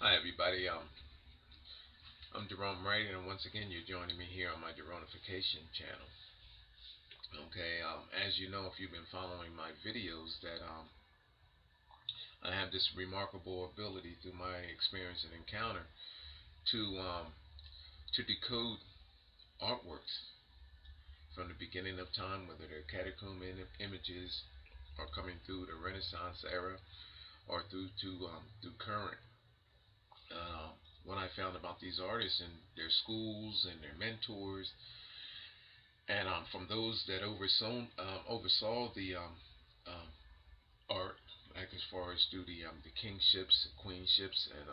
Hi everybody, I'm Gerone Wright, and once again you're joining me here on my Geronification channel. Okay, as you know, if you've been following my videos, that I have this remarkable ability through my experience and encounter to decode artworks from the beginning of time, whether they're catacomb images or coming through the Renaissance era or through current. What I found about these artists and their schools and their mentors, and from those that oversaw the art, like as far as through the kingships, queenships, and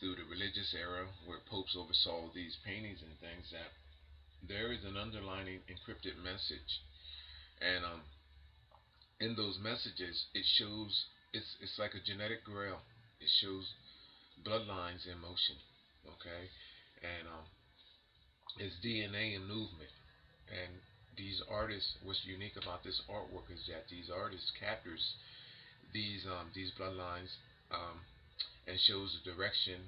through the religious era where popes oversaw these paintings and things, that there is an underlying encrypted message, and in those messages it shows it's like a genetic grail. It shows bloodlines in motion, okay, and it's DNA in movement. And these artists, what's unique about this artwork is that these artists captures these bloodlines, um, and shows the direction,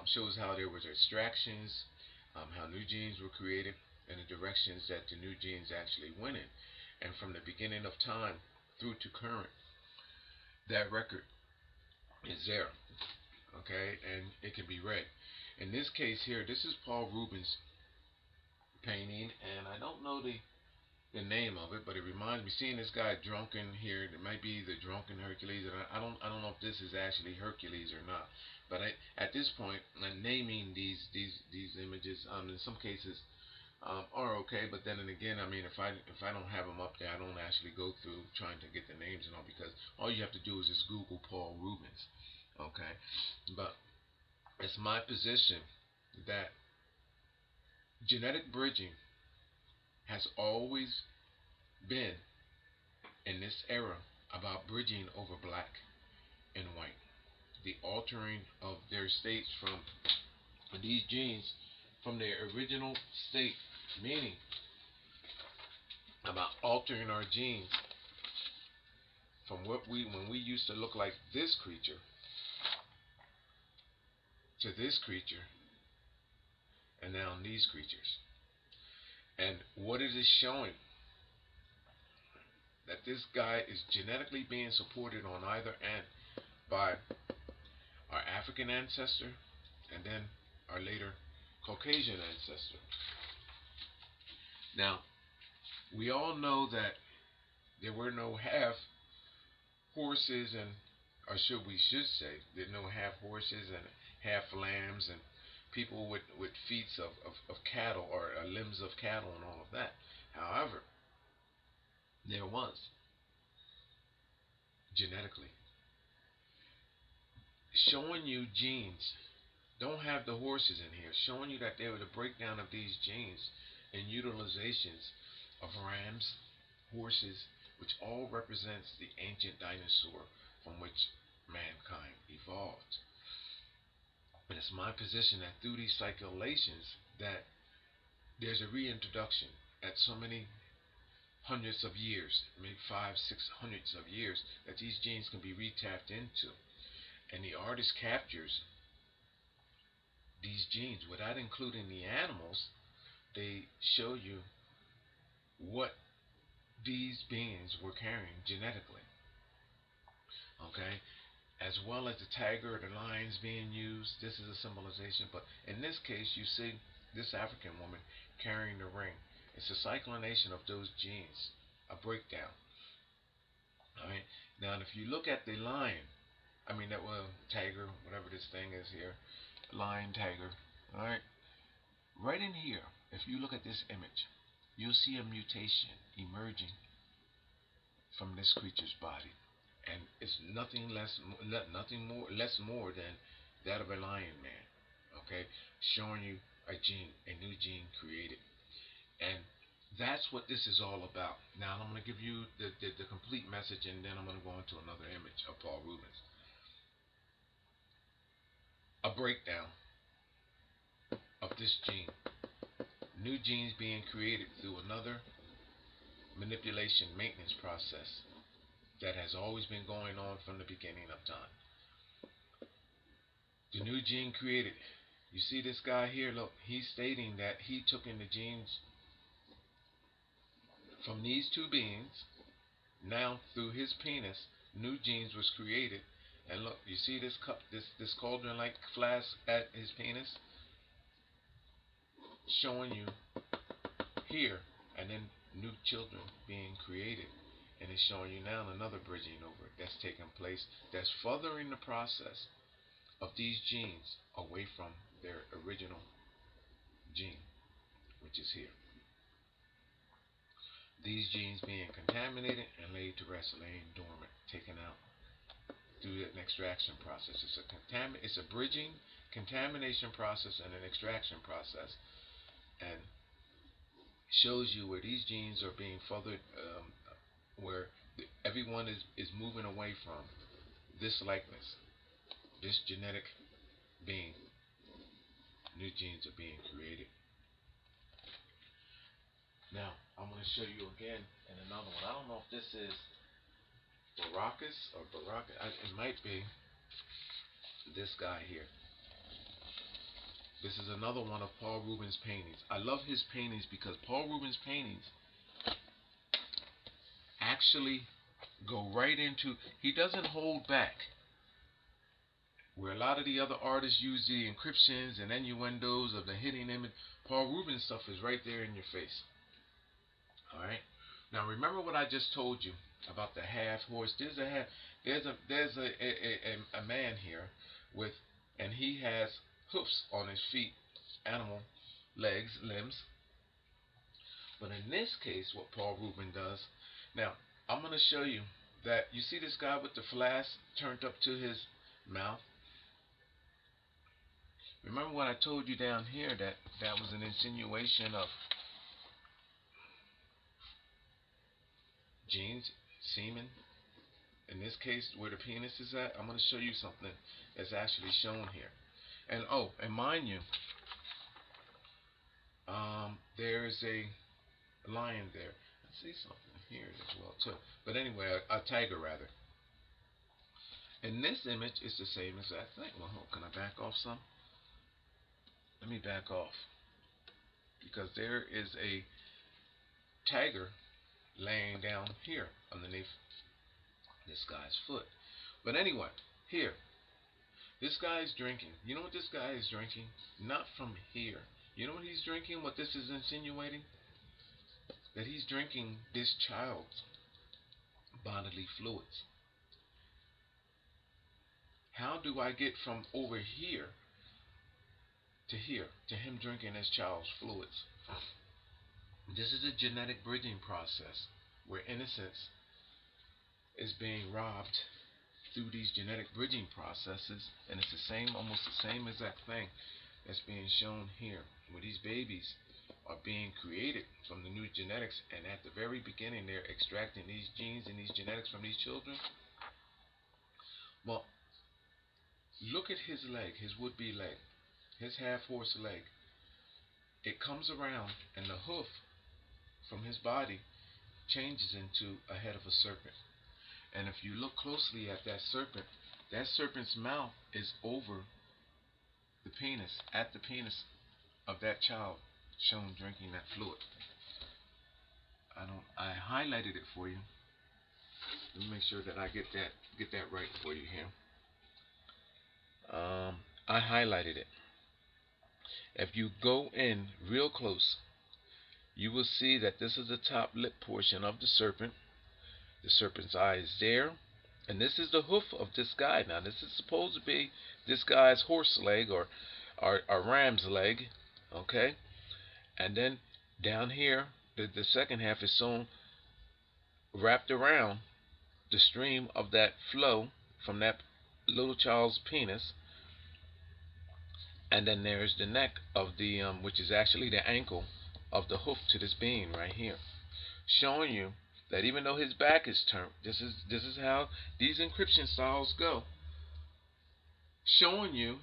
shows how there was extractions, how new genes were created, and the directions that the new genes actually went in. And from the beginning of time through to current, that record is there, okay, and it can be read. In this case here, this is Paul Rubens' painting, and I don't know the name of it, but it reminds me, seeing this guy drunken here, it might be the drunken Hercules, and I don't know if this is actually Hercules or not. But at this point, I'm naming these images, in some cases, are okay. But then and again, I mean, if I don't have them up there, I don't actually go through trying to get the names and all, because all you have to do is just Google Paul Rubens, okay. But it's my position that genetic bridging has always been, in this era, about bridging over black and white, the altering of their states from these genes from their original state, meaning about altering our genes from what when we used to look like this creature to this creature, and now these creatures. And what it is showing, that this guy is genetically being supported on either end by our African ancestor and then our later Caucasian ancestor. Now, we all know that there were no half horses, and or should say there were no half horses and half lambs and people with feet of cattle, or limbs of cattle and all of that. However, there was genetically showing you genes. Don't have the horses in here, showing you that there was a breakdown of these genes and utilizations of rams, horses, which all represents the ancient dinosaur from which mankind evolved. And it's my position that through these cyculations, that there's a reintroduction at so many hundreds of years, maybe 500, 600 of years, that these genes can be retapped into. And the artist captures these genes without including the animals. They show you what these beings were carrying genetically, okay, as well as the tiger or the lions being used. This is a symbolization, but in this case, you see this African woman carrying the ring. It's a cyclination of those genes, a breakdown. All right. Now, if you look at the lion, I mean that, well, tiger, whatever this thing is here, lion, tiger. All right. Right in here, if you look at this image, you'll see a mutation emerging from this creature's body, and it's nothing less, nothing more, less more than that of a lion man. Okay, showing you a gene, a new gene created, and that's what this is all about. Now I'm going to give you the complete message, and then I'm going to go into another image of Paul Rubens. A breakdown of this gene, new genes being created through another manipulation maintenance process that has always been going on from the beginning of time. The new gene created. You see this guy here? Look, he's stating that he took in the genes from these two beings. Now, through his penis, new genes was created. And look, you see this cup, this cauldron-like flask at his penis, showing you here, and then new children being created. And it's showing you now another bridging over that's taking place, that's furthering the process of these genes away from their original gene, which is here. These genes being contaminated and laid to rest, laying dormant, taken out through an extraction process. It's a bridging, contamination process and an extraction process, and shows you where these genes are being furthered, where everyone is moving away from this likeness, this genetic being. New genes are being created. Now, I'm going to show you again in another one. I don't know if this is Baracus or Baracus. It might be this guy here. This is another one of Paul Rubens' paintings. I love his paintings because Paul Rubens' paintings actually go right into, he doesn't hold back. Where a lot of the other artists use the encryptions and innuendos of the hidden image, Paul Rubens' stuff is right there in your face. Alright? Now remember what I just told you about the half horse. There's a man here with, and he has hoofs on his feet, animal legs, limbs. But in this case, what Paul Rubens does, now I'm going to show you that you see this guy with the flask turned up to his mouth. Remember what I told you down here, that that was an insinuation of genes, semen. In this case, where the penis is at, I'm going to show you something that's actually shown here. And oh, and mind you, there's a lion there. I see something here as well too. But anyway, a tiger rather. In this image, it's the same exact thing. Well, can I back off some? Let me back off, because there is a tiger laying down here underneath this guy's foot. But anyway, here, this guy is drinking. You know what this guy is drinking? Not from here. You know what he's drinking? What this is insinuating? That he's drinking this child's bodily fluids. How do I get from over here to him drinking his child's fluids? This is a genetic bridging process where innocence is being robbed through these genetic bridging processes, and it's the same, almost the same exact thing that's being shown here, where these babies are being created from the new genetics, and at the very beginning they're extracting these genes and these genetics from these children. Well, look at his leg, his would-be leg, his half-horse leg. It comes around, and the hoof from his body changes into a head of a serpent. And if you look closely at that serpent's mouth is over the penis, at the penis of that child shown drinking that fluid. I highlighted it for you. Let me make sure that I get that right for you here. I highlighted it. If you go in real close, you will see that this is the top lip portion of the serpent. The serpent's eye is there, and this is the hoof of this guy. Now this is supposed to be this guy's horse leg or ram's leg, okay? And then down here, the second half is sewn, wrapped around the stream of that flow from that little child's penis. And then there's the neck of the, which is actually the ankle of the hoof to this being right here, showing you that even though his back is turned, this is how these encryption styles go, showing you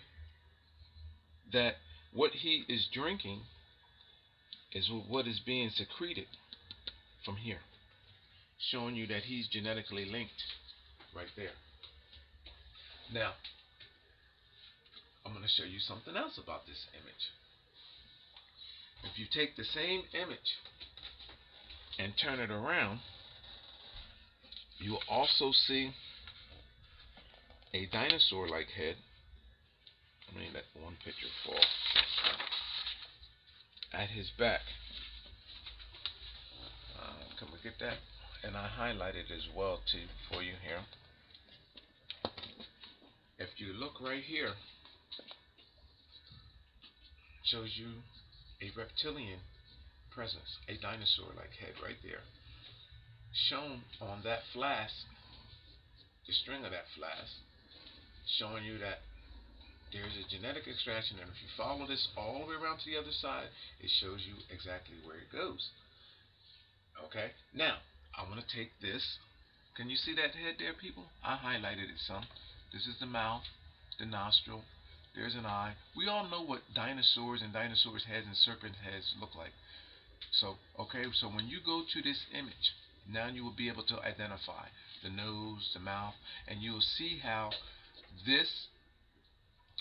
that what he is drinking is what is being secreted from here, showing you that he's genetically linked right there. Now, I'm going to show you something else about this image. If you take the same image and turn it around, you will also see a dinosaur-like head. Let me let one picture fall. At his back. Can we get that? And I highlighted as well too for you here. If you look right here, shows you a reptilian presence, a dinosaur-like head right there, shown on that flask, the string of that flask, showing you that there's a genetic extraction, and if you follow this all the way around to the other side, it shows you exactly where it goes. Okay, now I want to take this. Can you see that head there, people? I highlighted it some. This is the mouth, the nostril. There's an eye. We all know what dinosaurs and dinosaurs' heads and serpent heads look like. So, okay, so when you go to this image, now you will be able to identify the nose, the mouth, and you will see how this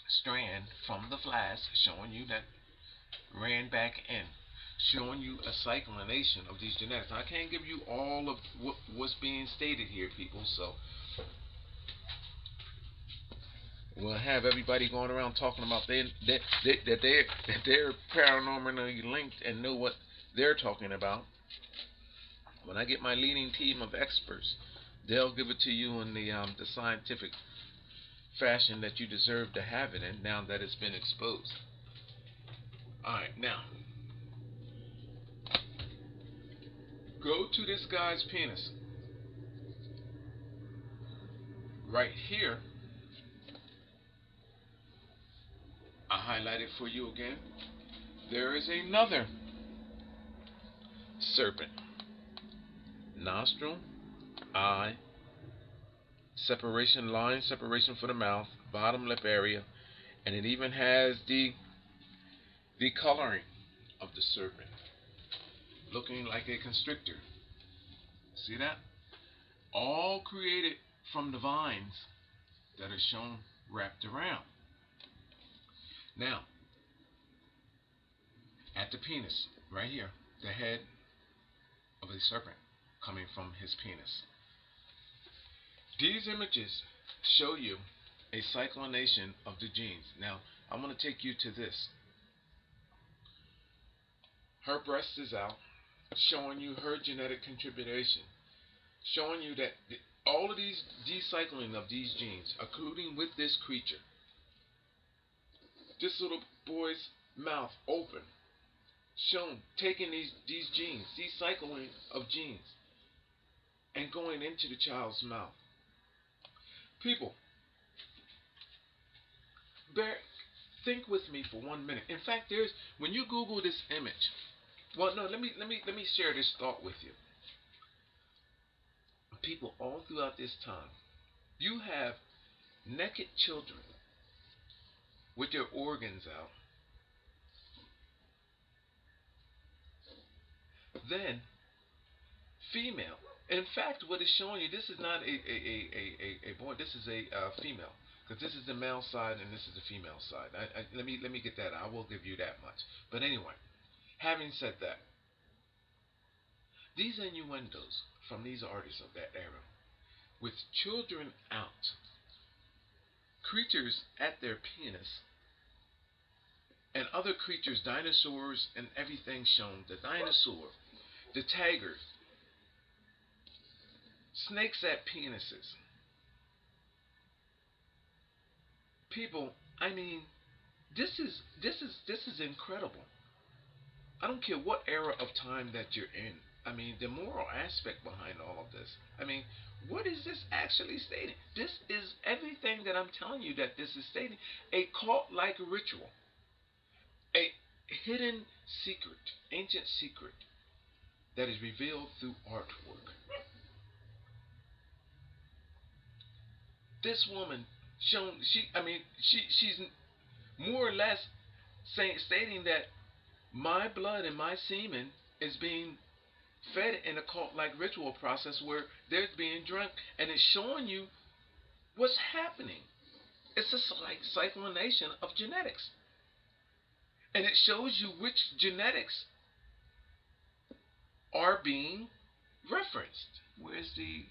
strand from the flask, showing you that ran back in, showing you a cyclination of these genetics. I can't give you all of what's being stated here, people, so we'll have everybody going around talking about that they're paranormally linked and know what they're talking about. When I get my leading team of experts, they'll give it to you in the scientific fashion that you deserve to have it in, now that it's been exposed. Alright, now go to this guy's penis. Right here, I highlight it for you again. There is another serpent. Nostril, eye, separation line, separation for the mouth, bottom lip area, and it even has the coloring of the serpent, looking like a constrictor. See that? All created from the vines that are shown wrapped around. Now, at the penis, right here, the head of a serpent coming from his penis. These images show you a cyclination of the genes. Now, I'm going to take you to this. Her breast is out, showing you her genetic contribution, showing you that all of these decycling of these genes, including with this creature, this little boy's mouth open, shown taking these genes, decycling of genes, and going into the child's mouth. People, think with me for 1 minute. In fact, when you Google this image, well, no, let me share this thought with you. People, all throughout this time, you have naked children with their organs out. Then, female. In fact, what it's showing you, this is not a boy. This is a female, because this is the male side and this is the female side. Let me get that. I will give you that much. But anyway, having said that, these innuendos from these artists of that era, with children out, creatures at their penis, and other creatures, dinosaurs and everything shown, the dinosaur, the tiger, snakes at penises. People, I mean, this is incredible. I don't care what era of time that you're in. I mean, the moral aspect behind all of this. I mean, what is this actually stating? This is everything that I'm telling you that this is stating. A cult-like ritual. A hidden secret, ancient secret, that is revealed through artwork. This woman shown, she's more or less stating that my blood and my semen is being fed in a cult-like ritual process where they're being drunk, and it's showing you what's happening. It's a cyclination of genetics. And it shows you which genetics are being referenced. Where's the...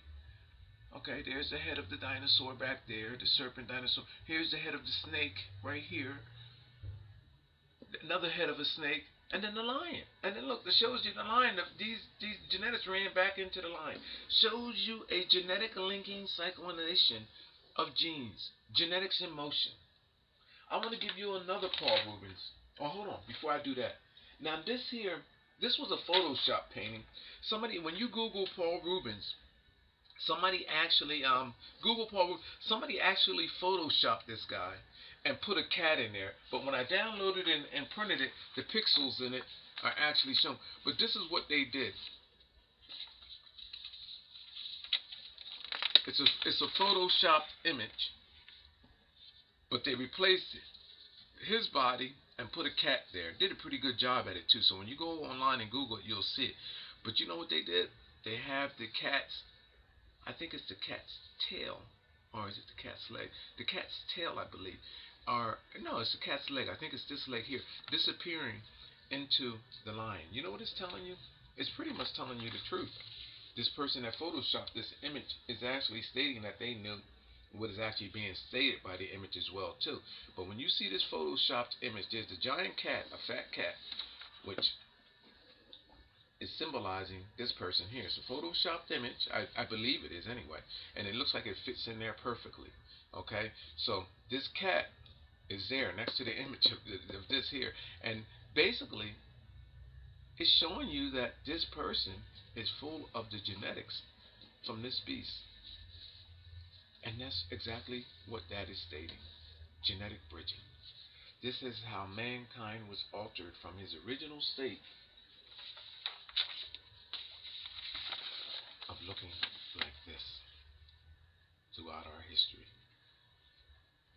Okay, there's the head of the dinosaur back there, the serpent dinosaur. Here's the head of the snake right here. Another head of a snake, and then the lion. And then look, it shows you the lion. These genetics ran back into the lion. Shows you a genetic linking cyclination of genes. Genetics in motion. I want to give you another Paul Rubens. Oh, hold on, before I do that. Now this here, this was a Photoshop painting. Somebody, when you Google Paul Rubens, somebody actually somebody actually photoshopped this guy and put a cat in there. But when I downloaded it and printed it, the pixels in it are actually shown. But this is what they did. It's a photoshopped image, but they replaced his body and put a cat there. Did a pretty good job at it too. So when you go online and Google it, you'll see it. But you know what they did? They have the cat's, I think it's the cat's tail, or is it the cat's leg? The cat's tail, I believe. Or no, it's the cat's leg. I think it's this leg here, disappearing into the lion. You know what it's telling you? It's pretty much telling you the truth. This person that photoshopped this image is actually stating that they knew what is actually being stated by the image as well too. But when you see this photoshopped image, there's a giant cat, a fat cat, which is symbolizing this person here. It's a photoshopped image. I believe it is anyway. And it looks like it fits in there perfectly. Okay? So this cat is there next to the image of this here. And basically, it's showing you that this person is full of the genetics from this beast. And that's exactly what that is stating. Genetic bridging. This is how mankind was altered from his original state of looking like this throughout our history.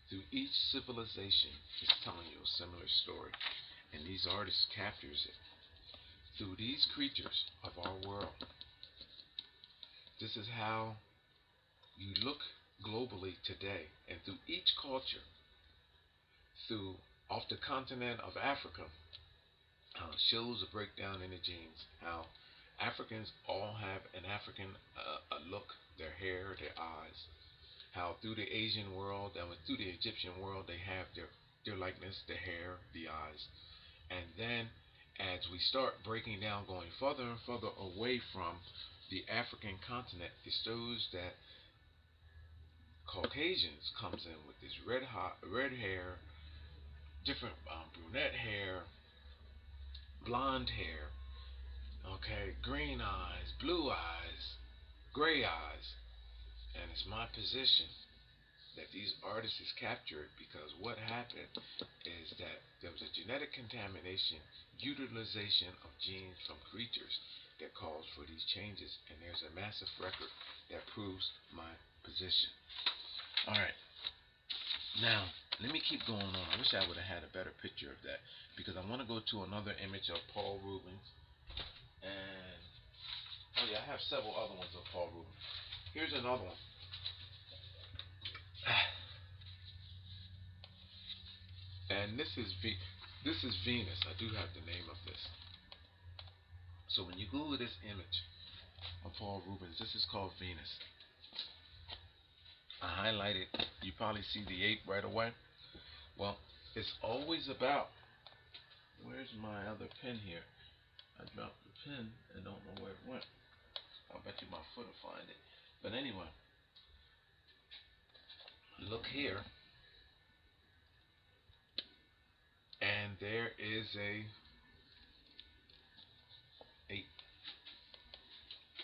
Through each civilization is telling you a similar story, and these artists captures it. Through these creatures of our world, this is how you look globally today, and through each culture, through off the continent of Africa, how it shows a breakdown in the genes, how Africans all have an African look, their hair, their eyes. How through the Asian world, and through the Egyptian world, they have their likeness, the hair, the eyes. And then as we start breaking down, going further and further away from the African continent, it shows that Caucasians comes in with this red hair, different brunette hair, blonde hair, okay, green eyes, blue eyes, gray eyes. And it's my position that these artists is captured because what happened is that there was a genetic contamination, utilization of genes from creatures that caused for these changes, and there's a massive record that proves my position. Alright, now let me keep going on. I wish I would have had a better picture of that, because I want to go to another image of Paul Rubens. And oh yeah, I have several other ones of Paul Rubens. Here's another one. And this is Venus. I do have the name of this. So when you Google this image of Paul Rubens, this is called Venus. I highlighted. You probably see the ape right away. Well, it's always about. Where's my other pen here? I dropped the pen and don't know where it went. I'll bet you my foot will find it. But anyway, look here. And there is a ape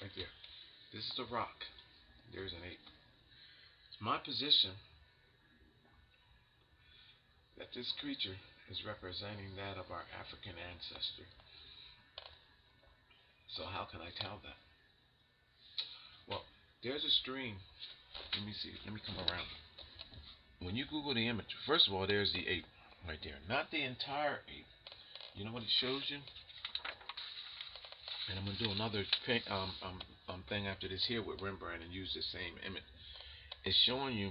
right there. This is a rock. There's an ape. It's my position that this creature is representing that of our African ancestor. So how can I tell that? Well, there's a stream. Let me see. Let me come around. When you Google the image, first of all, there's the ape right there. Not the entire ape. You know what it shows you? And I'm going to do another thing after this here with Rembrandt and use the same image. It's showing you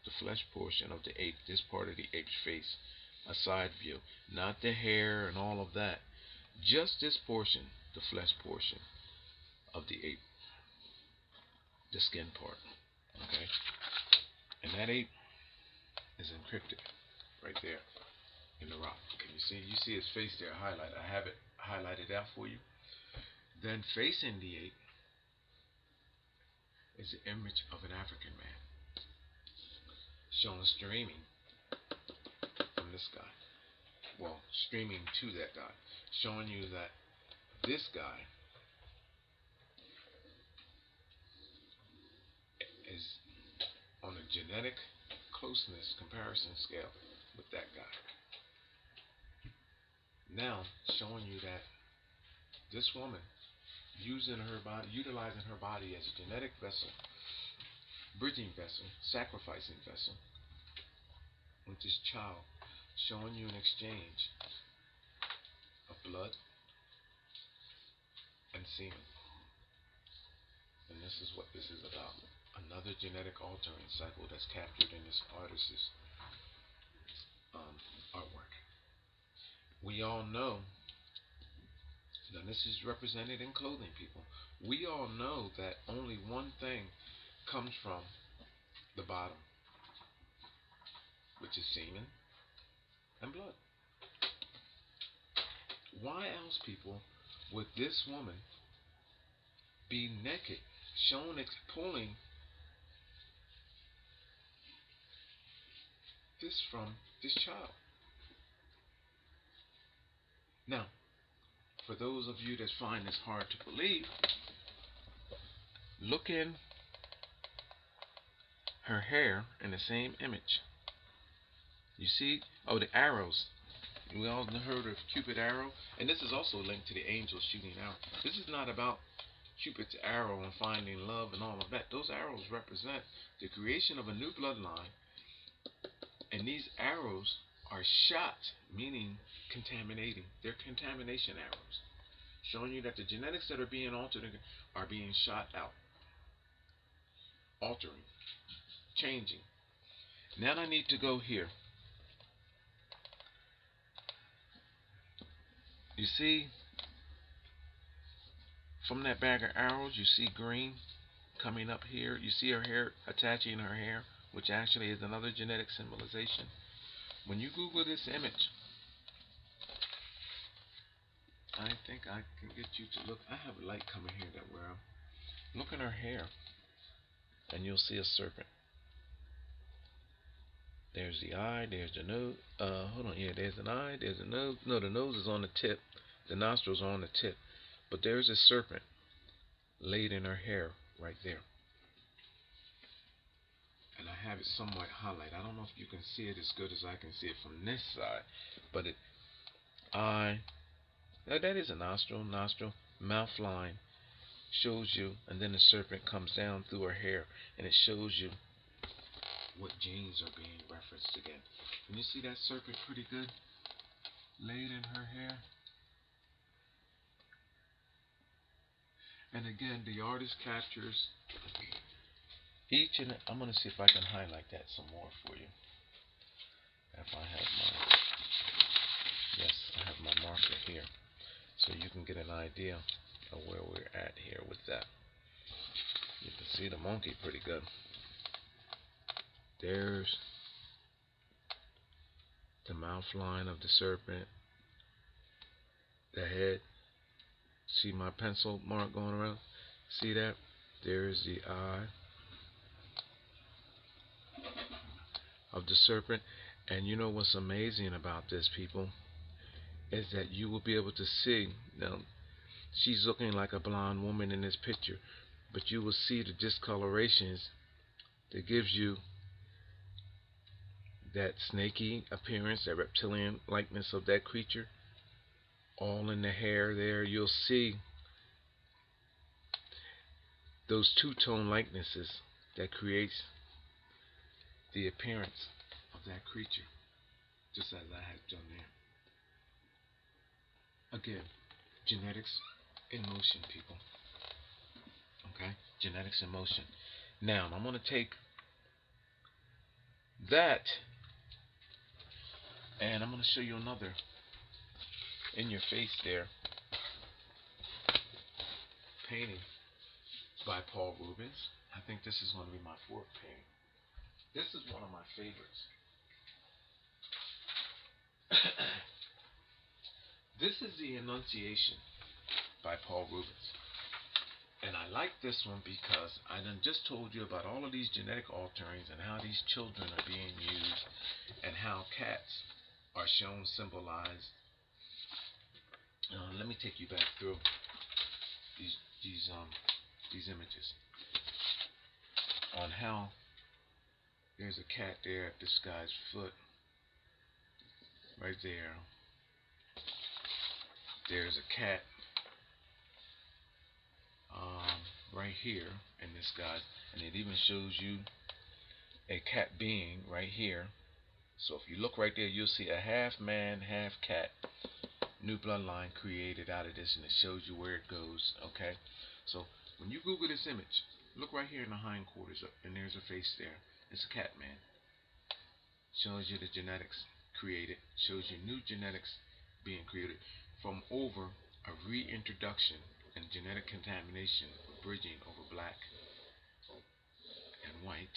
the flesh portion of the ape, this part of the ape's face, a side view, not the hair and all of that, just this portion, the flesh portion of the ape, the skin part, okay? And that ape is encrypted right there in the rock. Can you see? You see his face there highlighted. I have it highlighted out for you. Then facing the ape is the image of an African man shown streaming from this guy. Well, streaming to that guy, showing you that this guy is on a genetic closeness comparison scale with that guy. Now, showing you that this woman utilizing her body as a genetic vessel, bridging vessel, sacrificing vessel with this child, showing you an exchange of blood and semen. And this is what this is about. Another genetic altering cycle that's captured in this artist's artwork. We all know, now this is represented in clothing, people. We all know that only one thing comes from the bottom, which is semen and blood. Why else, people, would this woman be naked, shown pulling this from this child? Now, for those of you that find this hard to believe, look in her hair in the same image. You see, oh, the arrows. We all heard of Cupid's arrow, and this is also linked to the angel shooting arrow. This is not about Cupid's arrow and finding love and all of that. Those arrows represent the creation of a new bloodline, and these arrows are shot, meaning contaminating. They're contamination arrows, showing you that the genetics that are being altered are being shot out, altering, changing. Now I need to go here. You see, from that bag of arrows, you see green coming up here. You see her hair attaching her hair, which actually is another genetic symbolization. When you Google this image, I think I can get you to look. I have a light coming here that where look at her hair, and you'll see a serpent. There's the eye, there's the nose. Hold on, yeah, there's an eye, there's a nose. No, the nose is on the tip. The nostrils are on the tip. But there's a serpent laid in her hair right there. And I have it somewhat highlighted. I don't know if you can see it as good as I can see it from this side. But eye, that is a nostril, mouth line shows you, and then the serpent comes down through her hair, and it shows you what genes are being referenced again. Can you see that serpent pretty good laid in her hair? And again, the artist captures each and I'm going to see if I can highlight that some more for you. If I have I have my marker here, so you can get an idea of where we're at here with that. You can see the monkey pretty good. There's the mouth line of the serpent, the head. See my pencil mark going around? See that? There's the eye of the serpent. And you know what's amazing about this, people, is that you will be able to see, now she's looking like a blonde woman in this picture, but you will see the discolorations that gives you that snaky appearance, that reptilian likeness of that creature, all in the hair there. You'll see those two-tone likenesses that creates the appearance of that creature, just as I have done there. Again, genetics in motion, people. Okay? Genetics in motion. Now, I'm going to take That, and I'm going to show you another in your face there painting by Paul Rubens. I think this is going to be my fourth painting. This is one of my favorites. This is the Annunciation by Paul Rubens. And I like this one because I done just told you about all of these genetic alterings and how these children are being used and how cats are shown symbolized. Let me take you back through these these images on how there's a cat there at this guy's foot right there. There's a cat right here in this guy's, and it even shows you a cat being right here. So if you look right there, you'll see a half man, half cat new bloodline created out of this, and it shows you where it goes. Okay, so when you Google this image, look right here in the hindquarters, and there's a face there. It's a cat man. Shows you the genetics created. Shows you new genetics being created from over a reintroduction and genetic contamination of bridging over black and white,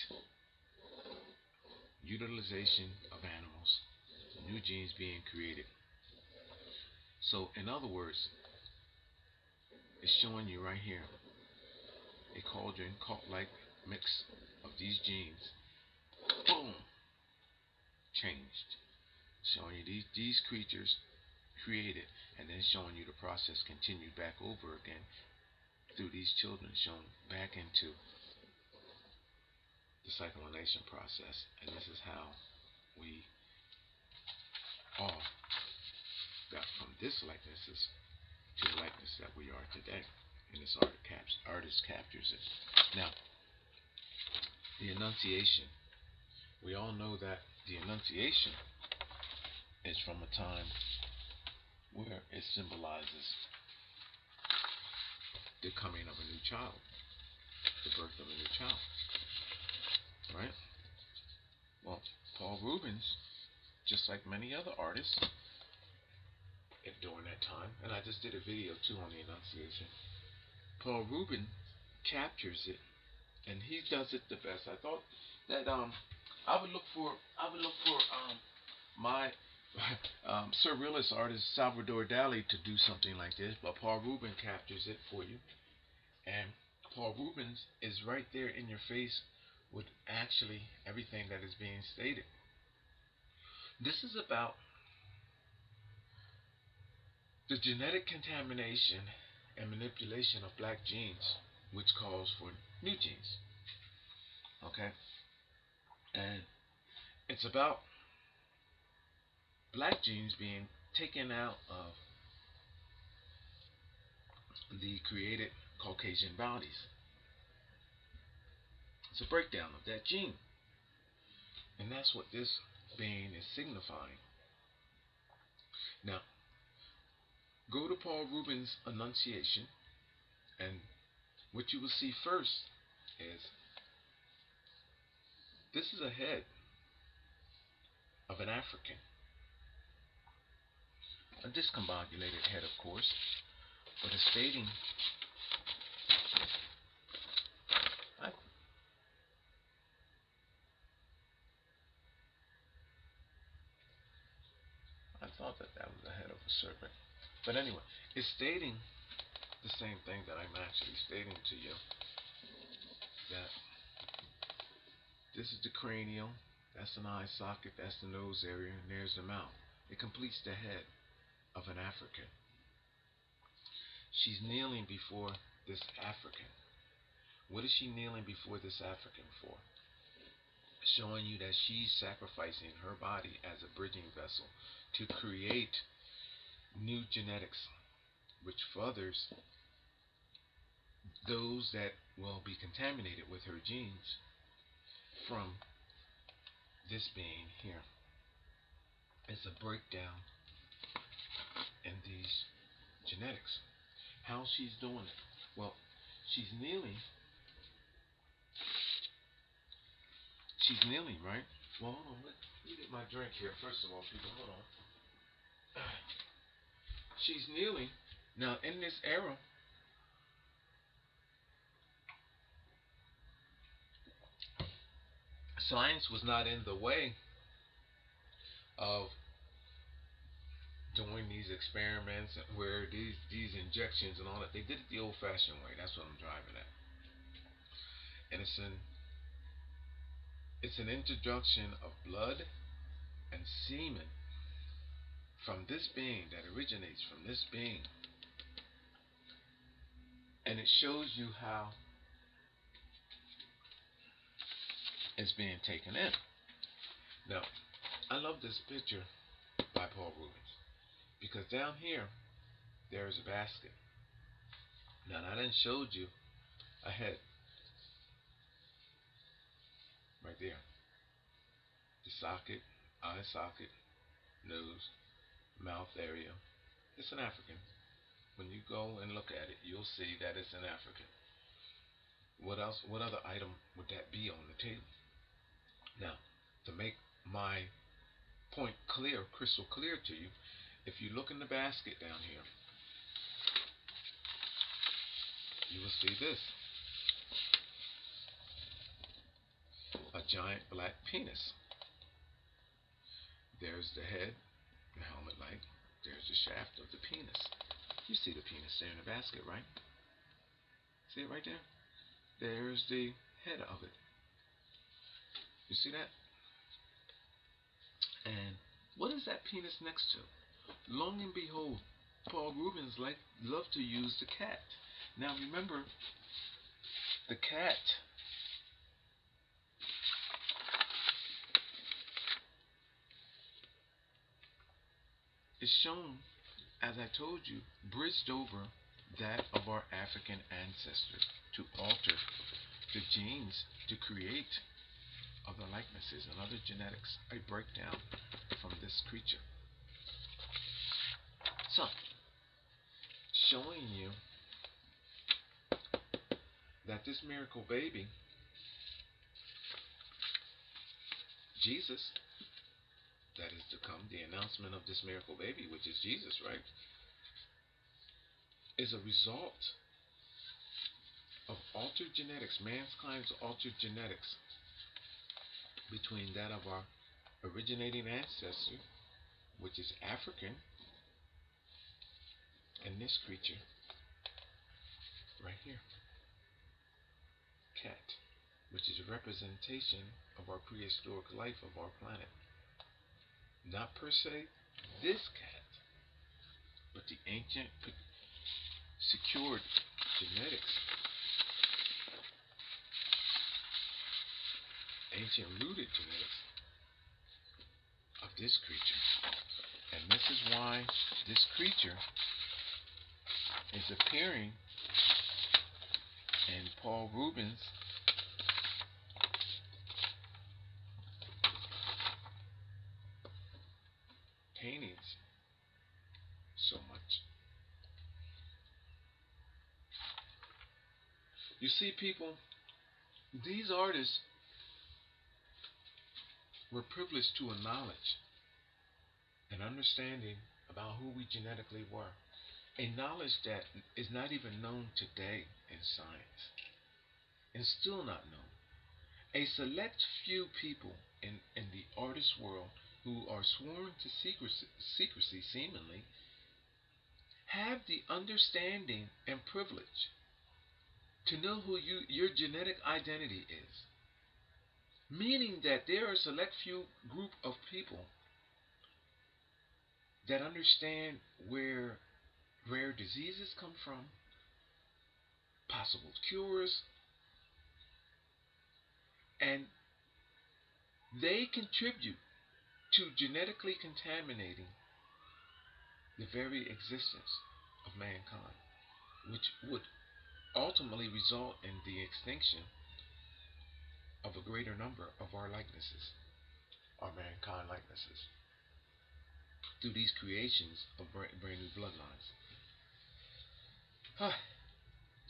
utilization of animals, new genes being created. So in other words, it's showing you right here a cauldron cult-like mix of these genes. Boom! Changed. Showing you these creatures created, and then showing you the process continued back over again through these children, shown back into the cyclination process. And this is how we all got from this likenesses to the likeness that we are today. And this artist captures it. Now, the Annunciation. We all know that the Annunciation is from a time where it symbolizes the coming of a new child, the birth of a new child, right? Well, Paul Rubens, just like many other artists during that time, and I just did a video too on the Annunciation, Paul Rubens captures it, and he does it the best. I thought that I would look for my surrealist artist Salvador Dali to do something like this, but Paul Rubens captures it for you. And Paul Rubens is right there in your face with actually everything that is being stated. This is about the genetic contamination and manipulation of black genes, which calls for new genes. Okay? And it's about black genes being taken out of the created Caucasian bodies. It's a breakdown of that gene. And that's what this being is signifying. Now, go to Paul Rubens' Annunciation, and what you will see first is this is a head of an African. A discombobulated head, of course, but it's stating I thought that was the head of a serpent. But anyway, it's stating the same thing that I'm actually stating to you. That this is the cranial, that's an eye socket, that's the nose area, and there's the mouth. It completes the head of an African. She's kneeling before this African. What is she kneeling before this African for? Showing you that she's sacrificing her body as a bridging vessel to create new genetics, which furthers those that will be contaminated with her genes from this being here. It's a breakdown in these genetics. How she's doing it? Well, she's kneeling. She's kneeling, right? Well, hold on. Let me get my drink here. First of all, people, hold on. She's kneeling. Now, in this era, science was not in the way of doing these experiments where these injections and all that. They did it the old-fashioned way. That's what I'm driving at. And it's an introduction of blood and semen from this being that originates from this being, and it shows you how it's being taken in. Now, I love this picture by Paul Rubens because down here there is a basket. Now, I done showed you a head right there, the socket, eye socket, nose, mouth area. It's an African. When you go and look at it, you'll see that it's an African. What else? What other item would that be on the table? Now, to make my point clear, crystal clear to you, if you look in the basket down here, you will see this: a giant black penis. There's the head, the helmet light. There's the shaft of the penis. You see the penis there in the basket, right? See it right there? There's the head of it. You see that? And what is that penis next to? Lo and behold, Paul Rubens loved to use the cat. Now remember, the cat is shown, as I told you, bridged over that of our African ancestors to alter the genes to create other likenesses and other genetics. A breakdown from this creature. So, showing you that this miracle baby, Jesus, that is to come, the announcement of this miracle baby, which is Jesus, right, is a result of altered genetics, mankind's altered genetics, between that of our originating ancestor, which is African, and this creature right here, cat, which is a representation of our prehistoric life of our planet. Not per se this cat, but the ancient secured genetics, ancient rooted genetics of this creature. And this is why this creature is appearing in Paul Rubens' paintings so much. You see, people, these artists were privileged to a knowledge, an understanding about who we genetically were, a knowledge that is not even known today in science, and still not known. A select few people in the artist world who are sworn to secrecy seemingly, have the understanding and privilege to know who your genetic identity is. Meaning that there are a select few group of people that understand where rare diseases come from, possible cures, and they contribute to genetically contaminating the very existence of mankind, which would ultimately result in the extinction of a greater number of our likenesses, our mankind likenesses, through these creations of brand new bloodlines. Huh.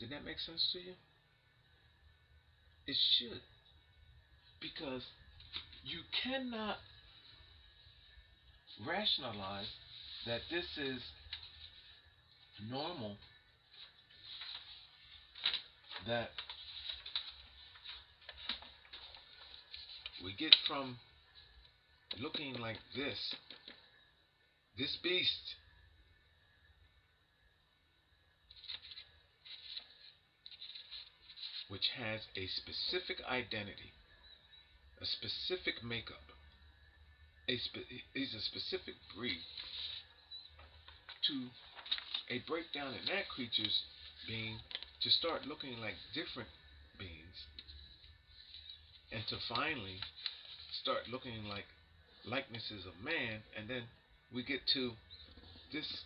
Did that make sense to you? It should, because You cannot rationalize that this is normal, that we get from looking like this beast, which has a specific identity, a specific makeup, is a specific breed, to a breakdown in that creature's being, to start looking like different beings, and to finally start looking like likenesses of man. And then we get to this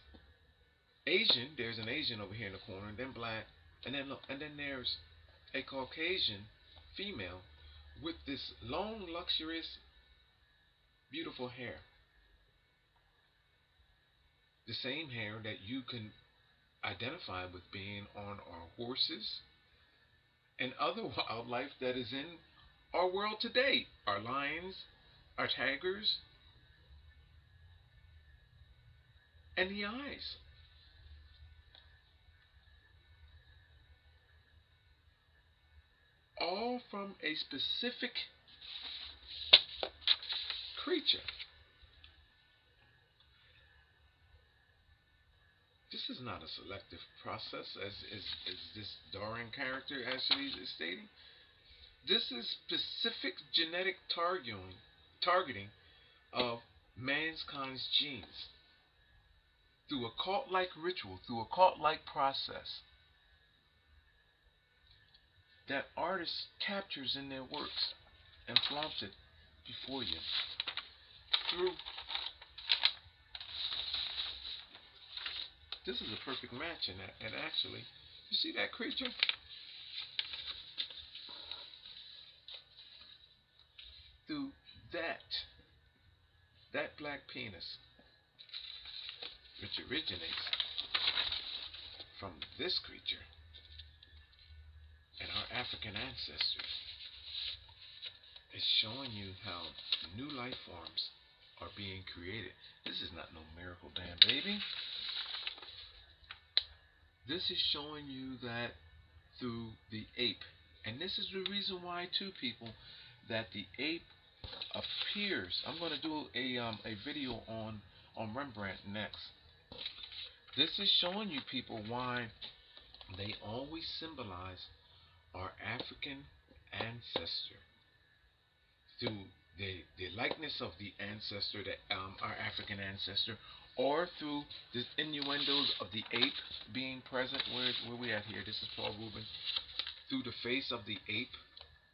Asian. There's an Asian over here in the corner, and then black, and then look, and then there's a Caucasian female with this long, luxurious, beautiful hair. The same hair that you can identify with being on our horses and other wildlife that is in our world today. Our lions, our tigers, and the eyes. All from a specific creature. This is not a selective process, as this Darwin character actually is stating. This is specific genetic targeting of mankind's genes through a cult-like ritual, through a cult-like process that artists captures in their works and flaunts it before you. Through this is a perfect match in that, and actually, you see that creature? Through that black penis, which originates from this creature and our African ancestors, is showing you how new life forms are being created. This is not no miracle damn baby. This is showing you that through the ape. And this is the reason why, too, people, that the ape appears. I'm going to do a video on Rembrandt next. This is showing you, people, why they always symbolize our African ancestor through the likeness of the ancestor, that our African ancestor, or through the innuendos of the ape being present. Where we at here? This is Paul Rubens. Through the face of the ape,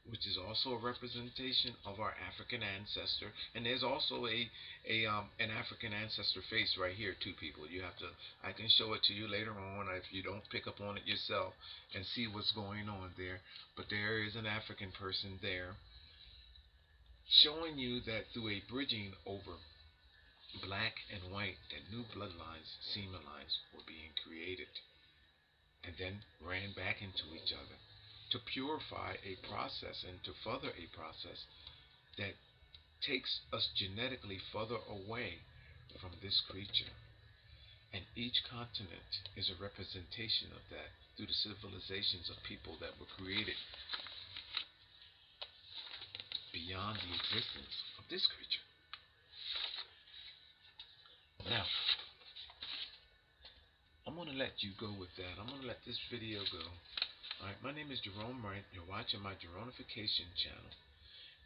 which is also a representation of our African ancestor, and there's also an African ancestor face right here too, people. You have to, I can show it to you later on if you don't pick up on it yourself and see what's going on there. But there is an African person there, showing you that through a bridging over black and white, that new bloodlines, semen lines, were being created and then ran back into each other to purify a process and to further a process that takes us genetically further away from this creature. And each continent is a representation of that through the civilizations of people that were created beyond the existence of this creature. Now, I'm going to let you go with that. I'm going to let this video go. Alright, my name is Gerone Wright. You're watching my Geronification channel.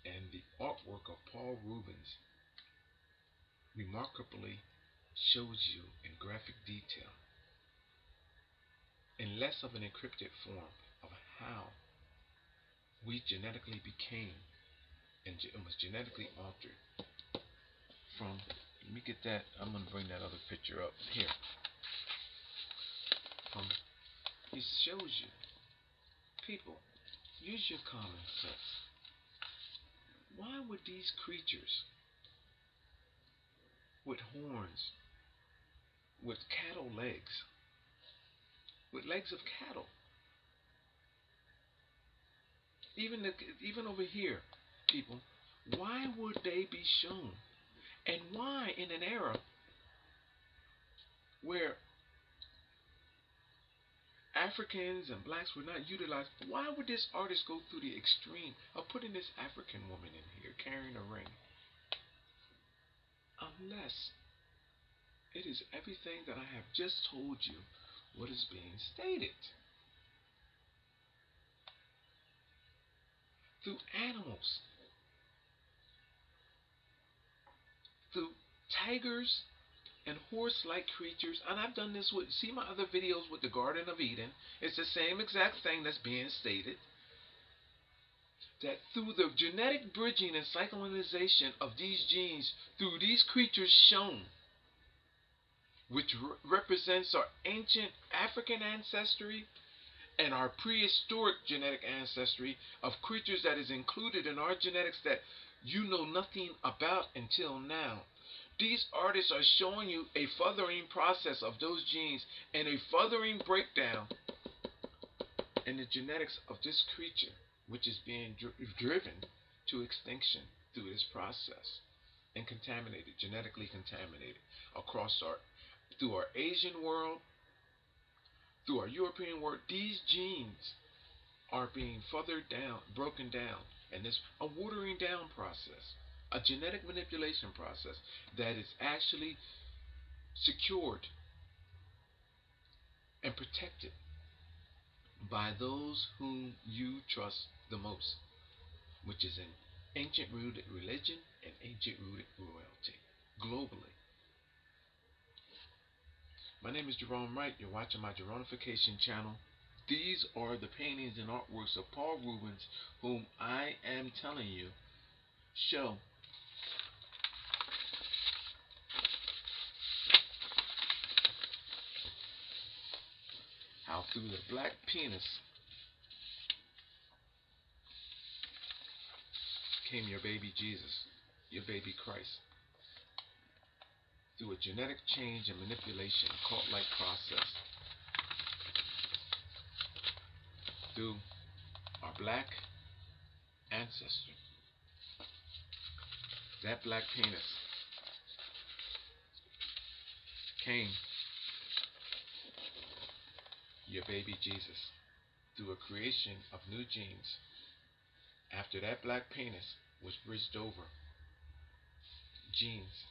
And the artwork of Paul Rubens remarkably shows you in graphic detail, in less of an encrypted form, of how we genetically became and was genetically altered from, let me get that, I'm going to bring that other picture up here. He shows you, people, use your common sense. Why would these creatures with horns, with cattle legs, with legs of cattle, even over here, people, Why would they be shown? And why, in an era where Africans and blacks were not utilized, why would this artist go through the extreme of putting this African woman in here carrying a ring? Unless it is everything that I have just told you what is being stated. Through animals, through tigers and horse-like creatures, and I've done this with, see my other videos with the Garden of Eden, it's the same exact thing that's being stated, that through the genetic bridging and cyclonization of these genes, through these creatures shown, which represents our ancient African ancestry and our prehistoric genetic ancestry of creatures that is included in our genetics that you know nothing about until now. These artists are showing you a furthering process of those genes and a furthering breakdown in the genetics of this creature, which is being driven to extinction through this process and contaminated, genetically contaminated across through our Asian world, through our European world. These genes are being further down, broken down, and this a watering down process, a genetic manipulation process that is actually secured and protected by those whom you trust the most, which is an ancient rooted religion and ancient rooted royalty globally. My name is Gerone Wright. You're watching my Geronification channel. These are the paintings and artworks of Paul Rubens, whom I am telling you show how through the black penis came your baby Jesus, your baby Christ. Through a genetic change and manipulation, cult-like process, through our black ancestor, that black penis came your baby Jesus through a creation of new genes. After that black penis was bridged over, genes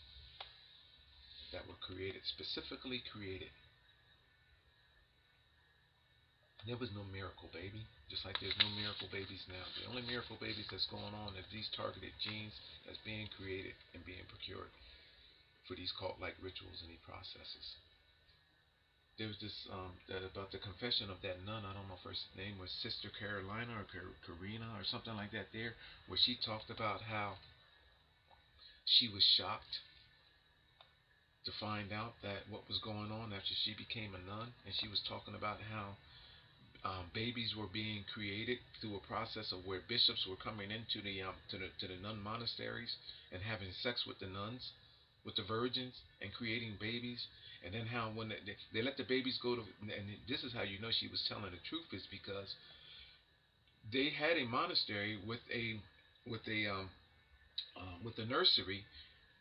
that were created, specifically created. There was no miracle baby, just like there's no miracle babies now. The only miracle babies that's going on is these targeted genes that's being created and being procured for these cult-like rituals and these processes. There was this about the confession of that nun. I don't know if her name was Sister Carolina or Karina or something like that. There, where she talked about how she was shocked to find out that what was going on after she became a nun, and she was talking about how babies were being created through a process of where bishops were coming into the nun monasteries and having sex with the nuns, with the virgins, and creating babies. And then how when they let the babies go to, and this is how you know she was telling the truth, is because they had a monastery with a with a with a nursery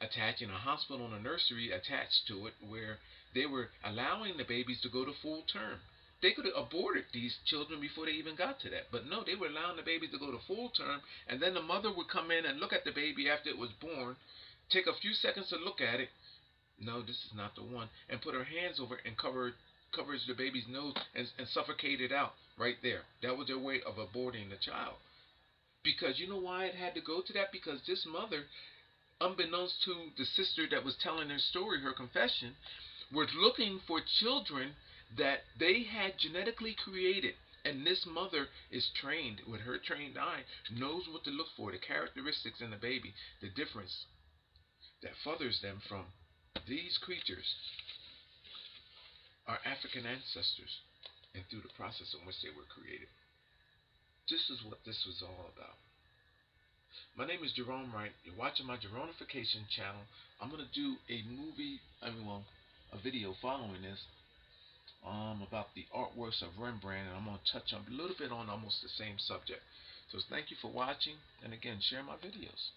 attached, and a hospital and a nursery attached to it, where they were allowing the babies to go to full term. They could have aborted these children before they even got to that, but no, they were allowing the babies to go to full term, and then the mother would come in and look at the baby after it was born, take a few seconds to look at it. No, this is not the one, and put her hands over it and covers the baby's nose and suffocate it out right there. That was their way of aborting the child. Because you know why it had to go to that? Because this mother, unbeknownst to the sister that was telling her story, her confession, was looking for children that they had genetically created. And this mother is trained, with her trained eye, knows what to look for, the characteristics in the baby, the difference that fathers them from these creatures, our African ancestors, and through the process in which they were created. This is what this was all about. My name is Gerone Wright. You're watching my Geronification channel. I'm going to do a a video following this about the artworks of Rembrandt, and I'm going to touch on a little bit on almost the same subject. So thank you for watching, and again, share my videos.